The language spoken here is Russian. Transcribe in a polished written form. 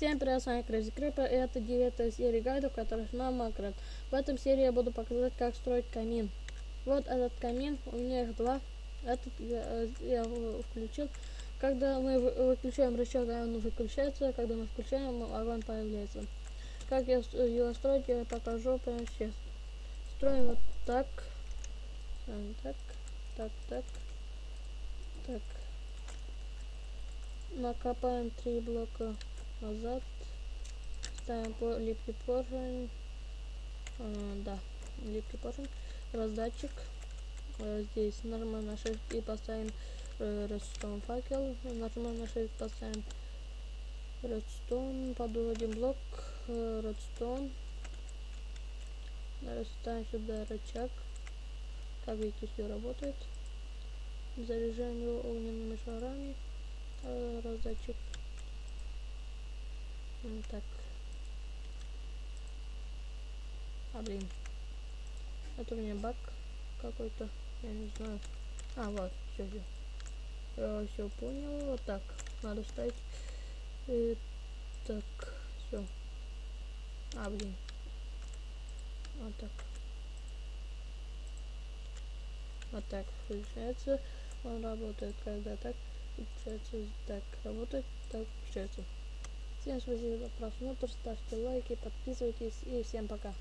Всем привет, с вами Crazy Creeper, и это 9-я серия гайдов, который на Майнкрафт. В этом серии я буду показывать, как строить камин. Вот этот камин, у меня их два. Этот я включил. Когда мы выключаем рычаг, он выключается, когда мы включаем, огонь появляется. Как его строить, я покажу прямо сейчас. Строим вот так. Так. Накапаем 3 блока назад. Ставим липкий поршень. Липкий поршень. Раздатчик. Здесь нажимаем на Shift и поставим редстоун факел. Нажимаем на Shift, поставим редстоун. Подводим блок редстоун. Ставим сюда рычаг. Как видите, все работает. Заряжаем его огненными шарами. Раздатчик. Так. Блин. Это у меня баг какой-то. Я не знаю. Вот, все. Я все понял. Вот так. Надо ставить. Так, все. Блин. Вот так. Вот так включается. Он работает, когда так. Включается, так работает, так включается. Всем спасибо за просмотр, ставьте лайки, подписывайтесь и всем пока.